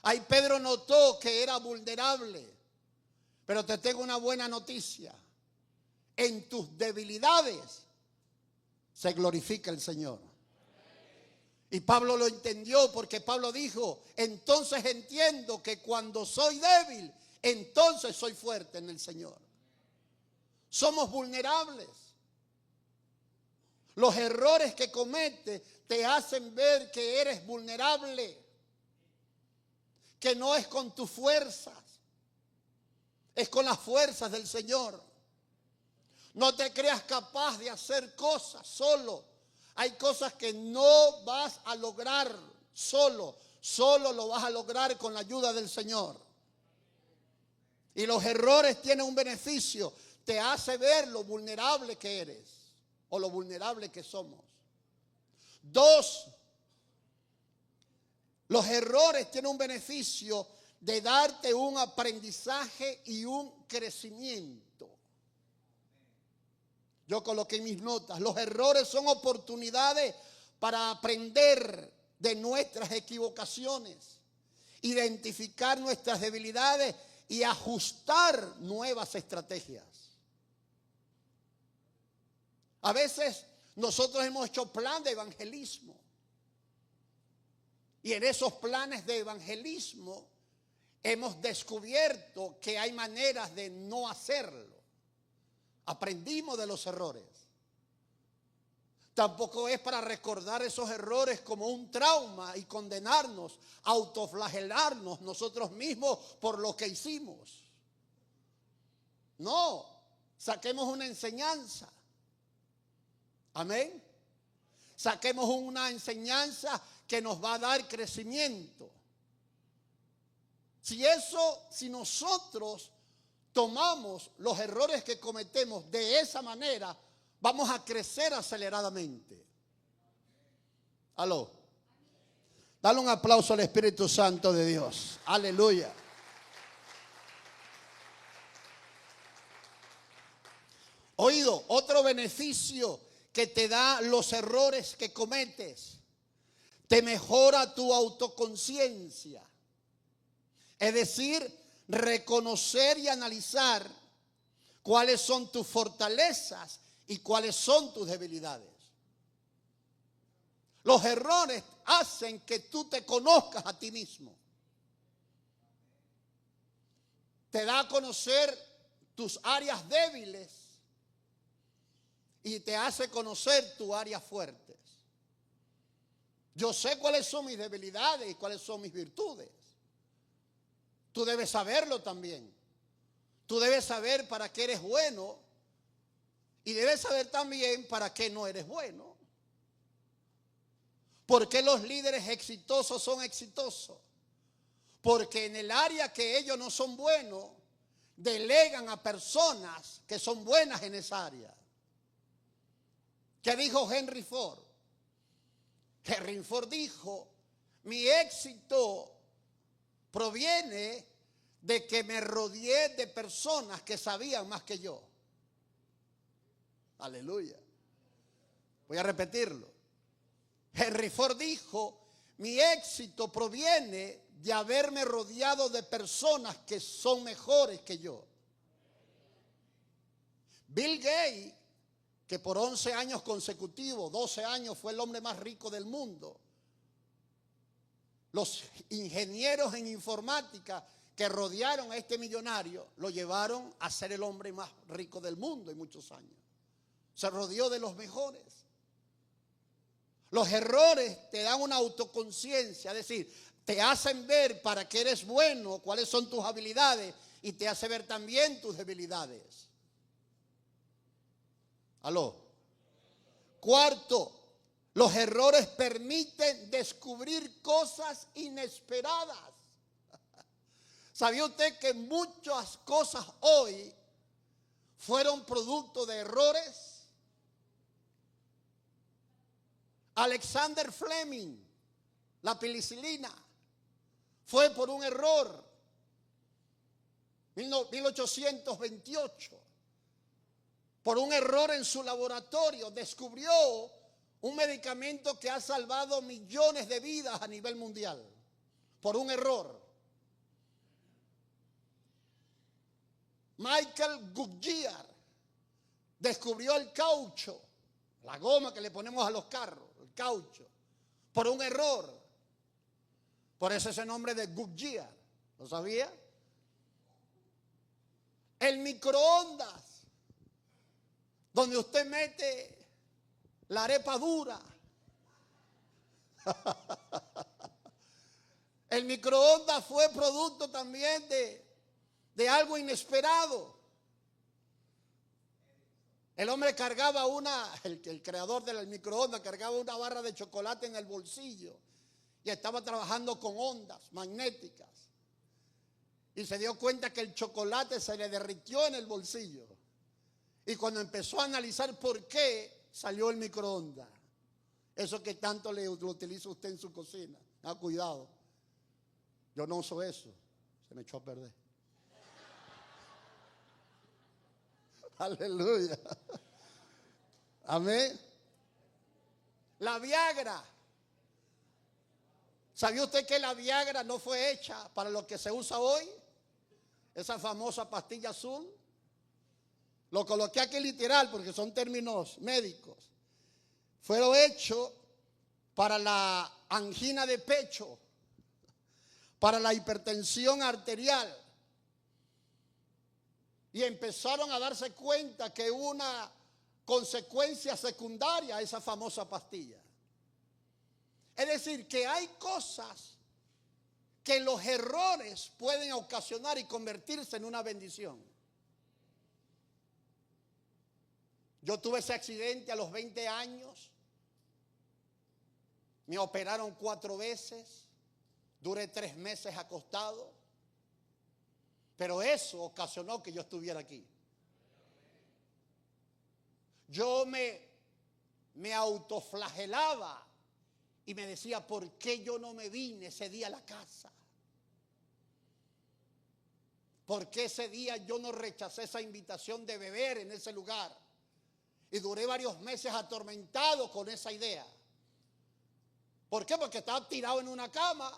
Ahí Pedro notó que era vulnerable. Pero te tengo una buena noticia: en tus debilidades se glorifica el Señor. Y Pablo lo entendió, porque Pablo dijo: entonces entiendo que cuando soy débil, entonces soy fuerte en el Señor. Somos vulnerables. Los errores que cometes te hacen ver que eres vulnerable, que no es con tus fuerzas, es con las fuerzas del Señor. No te creas capaz de hacer cosas solo. Hay cosas que no vas a lograr solo. Solo lo vas a lograr con la ayuda del Señor. Y los errores tienen un beneficio: te hace ver lo vulnerable que eres o lo vulnerable que somos. Dos, los errores tienen un beneficio de darte un aprendizaje y un crecimiento. Yo coloqué en mis notas: los errores son oportunidades para aprender de nuestras equivocaciones, identificar nuestras debilidades y ajustar nuevas estrategias. A veces nosotros hemos hecho plan de evangelismo, y en esos planes de evangelismo hemos descubierto que hay maneras de no hacerlo. Aprendimos de los errores. Tampoco es para recordar esos errores como un trauma y condenarnos, autoflagelarnos nosotros mismos por lo que hicimos. No, saquemos una enseñanza. Amén. Saquemos una enseñanza que nos va a dar crecimiento. Si nosotros tomamos los errores que cometemos de esa manera, vamos a crecer aceleradamente. Aló. Dale un aplauso al Espíritu Santo de Dios. Aleluya. Oído, otro beneficio que te da los errores que cometes: te mejora tu autoconciencia. Es decir, reconocer y analizar cuáles son tus fortalezas y cuáles son tus debilidades. Los errores hacen que tú te conozcas a ti mismo. Te da a conocer tus áreas débiles y te hace conocer tus áreas fuertes. Yo sé cuáles son mis debilidades y cuáles son mis virtudes. Tú debes saberlo también. Tú debes saber para qué eres bueno y debes saber también para qué no eres bueno. ¿Por qué los líderes exitosos son exitosos? Porque en el área que ellos no son buenos, delegan a personas que son buenas en esa área. ¿Qué dijo Henry Ford? Henry Ford dijo: mi éxito proviene de que me rodeé de personas que sabían más que yo. Aleluya. Voy a repetirlo. Henry Ford dijo: mi éxito proviene de haberme rodeado de personas que son mejores que yo. Bill Gates, que por 11 años consecutivos, 12 años, fue el hombre más rico del mundo. Los ingenieros en informática que rodearon a este millonario lo llevaron a ser el hombre más rico del mundo en muchos años. Se rodeó de los mejores. Los errores te dan una autoconciencia, es decir, te hacen ver para qué eres bueno, cuáles son tus habilidades, y te hace ver también tus debilidades. Aló. Cuarto, los errores permiten descubrir cosas inesperadas. ¿Sabía usted que muchas cosas hoy fueron producto de errores? Alexander Fleming, la penicilina, fue por un error. 1828. Por un error en su laboratorio, descubrió un medicamento que ha salvado millones de vidas a nivel mundial. Por un error. Michael Goodyear descubrió el caucho, la goma que le ponemos a los carros, el caucho, por un error. Por eso ese nombre de Goodyear. ¿Lo sabía? El microondas, donde usted mete la arepa dura. El microondas fue producto también de algo inesperado. El hombre cargaba el creador del microondas cargaba una barra de chocolate en el bolsillo y estaba trabajando con ondas magnéticas. Y se dio cuenta que el chocolate se le derritió en el bolsillo. Y cuando empezó a analizar por qué, salió el microondas. Eso que tanto lo utiliza usted en su cocina. Cuidado. Yo no uso eso. Se me echó a perder. Aleluya. Amén. La Viagra. ¿Sabía usted que la Viagra no fue hecha para lo que se usa hoy? Esa famosa pastilla azul. Lo coloqué aquí literal porque son términos médicos. Fueron hechos para la angina de pecho, para la hipertensión arterial. Y empezaron a darse cuenta que una consecuencia secundaria a esa famosa pastilla. Es decir, que hay cosas que los errores pueden ocasionar y convertirse en una bendición. Yo tuve ese accidente a los 20 años. Me operaron 4 veces. Duré 3 meses acostado. Pero eso ocasionó que yo estuviera aquí. Yo me autoflagelaba y me decía, ¿por qué yo no me vine ese día a la casa? ¿Por qué ese día yo no rechacé esa invitación de beber en ese lugar? Y duré varios meses atormentado con esa idea. ¿Por qué? Porque estaba tirado en una cama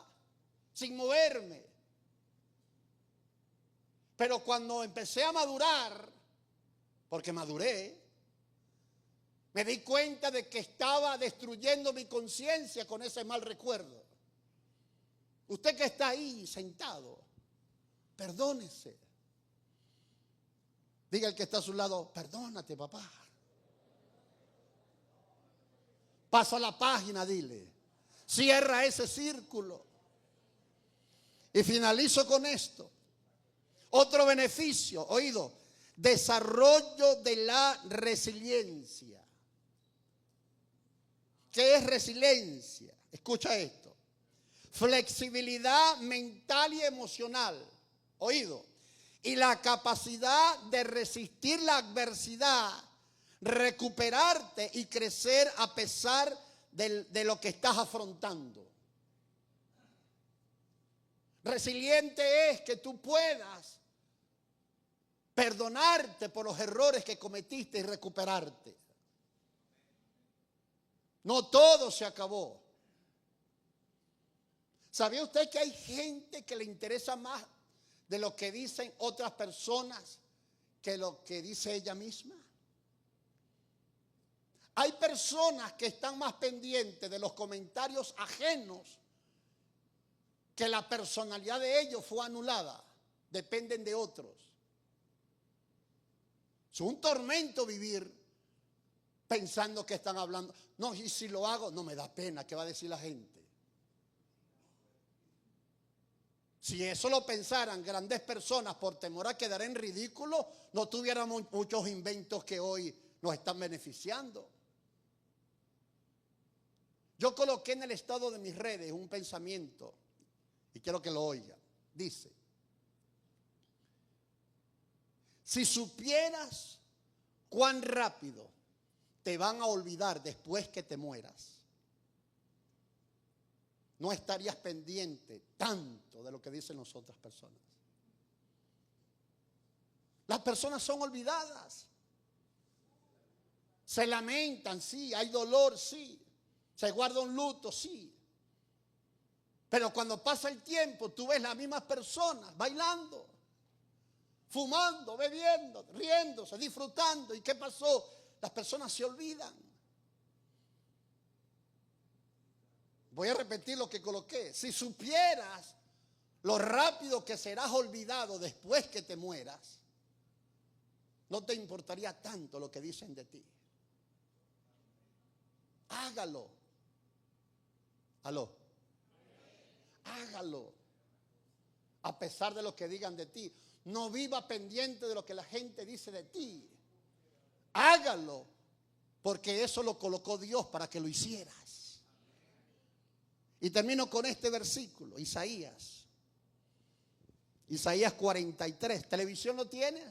sin moverme. Pero cuando empecé a madurar, porque maduré, me di cuenta de que estaba destruyendo mi conciencia con ese mal recuerdo. Usted que está ahí sentado, perdónese. Diga al que está a su lado, perdónate, papá. Pasa la página, dile. Cierra ese círculo. Y finalizo con esto. Otro beneficio, oído, desarrollo de la resiliencia. ¿Qué es resiliencia? Escucha esto. flexibilidad mental y emocional, oído, y la capacidad de resistir la adversidad, recuperarte y crecer a pesar de lo que estás afrontando. Resiliente es que tú puedas perdonarte por los errores que cometiste y recuperarte. No todo se acabó. ¿Sabía usted que hay gente que le interesa más de lo que dicen otras personas que lo que dice ella misma? Hay personas que están más pendientes de los comentarios ajenos, que la personalidad de ellos fue anulada. Dependen de otros. Es un tormento vivir pensando que están hablando. No, y si lo hago, no me da pena. ¿Qué va a decir la gente? Si eso lo pensaran grandes personas por temor a quedar en ridículo, no tuviéramos muchos inventos que hoy nos están beneficiando. Yo coloqué en el estado de mis redes un pensamiento y quiero que lo oigan. Dice: si supieras cuán rápido te van a olvidar después que te mueras, no estarías pendiente tanto de lo que dicen las otras personas. Las personas son olvidadas. Se lamentan, sí. Hay dolor, sí. Se guarda un luto, sí. Pero cuando pasa el tiempo, tú ves las mismas personas bailando, fumando, bebiendo, riéndose, disfrutando. ¿Y qué pasó? Las personas se olvidan. Voy a repetir lo que coloqué. Si supieras lo rápido que serás olvidado después que te mueras, no te importaría tanto lo que dicen de ti. Hágalo. Aló. Hágalo. A pesar de lo que digan de ti. No viva pendiente de lo que la gente dice de ti. Hágalo. Porque eso lo colocó Dios para que lo hicieras. Y termino con este versículo, Isaías 43. ¿Televisión lo tiene?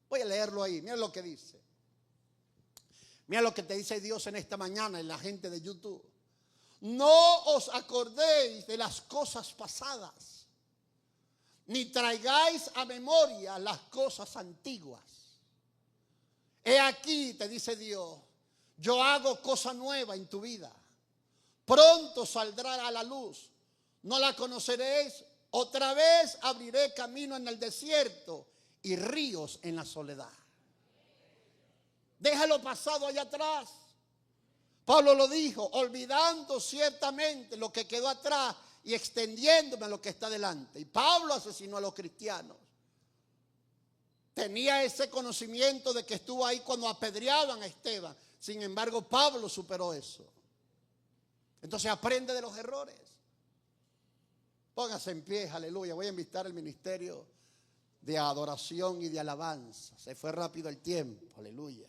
Voy a leerlo ahí. Mira lo que dice. Mira lo que te dice Dios en esta mañana en la gente de YouTube. No os acordéis de las cosas pasadas, ni traigáis a memoria las cosas antiguas. He aquí, te dice Dios, yo hago cosa nueva en tu vida. Pronto saldrá a la luz, no la conoceréis. Otra vez abriré camino en el desierto y ríos en la soledad. Deja lo pasado allá atrás. Pablo lo dijo, olvidando ciertamente lo que quedó atrás y extendiéndome a lo que está delante. Y Pablo asesinó a los cristianos. Tenía ese conocimiento de que estuvo ahí cuando apedreaban a Esteban. Sin embargo, Pablo superó eso. Entonces aprende de los errores. Póngase en pie, aleluya. Voy a invitar al ministerio de adoración y de alabanza. Se fue rápido el tiempo, aleluya.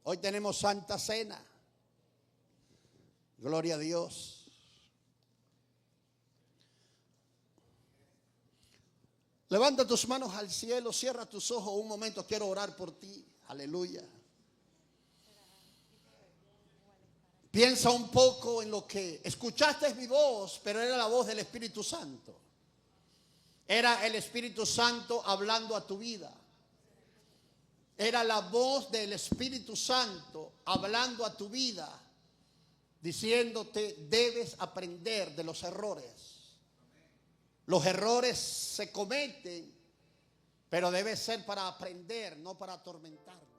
Hoy tenemos Santa Cena. Gloria a Dios. Levanta tus manos al cielo, cierra tus ojos un momento. Quiero orar por ti, aleluya. Piensa un poco en lo que escuchaste mi voz, pero era la voz del Espíritu Santo. Era el Espíritu Santo hablando a tu vida. Era la voz del Espíritu Santo hablando a tu vida, diciéndote debes aprender de los errores. Los errores se cometen, pero debe ser para aprender, no para atormentar.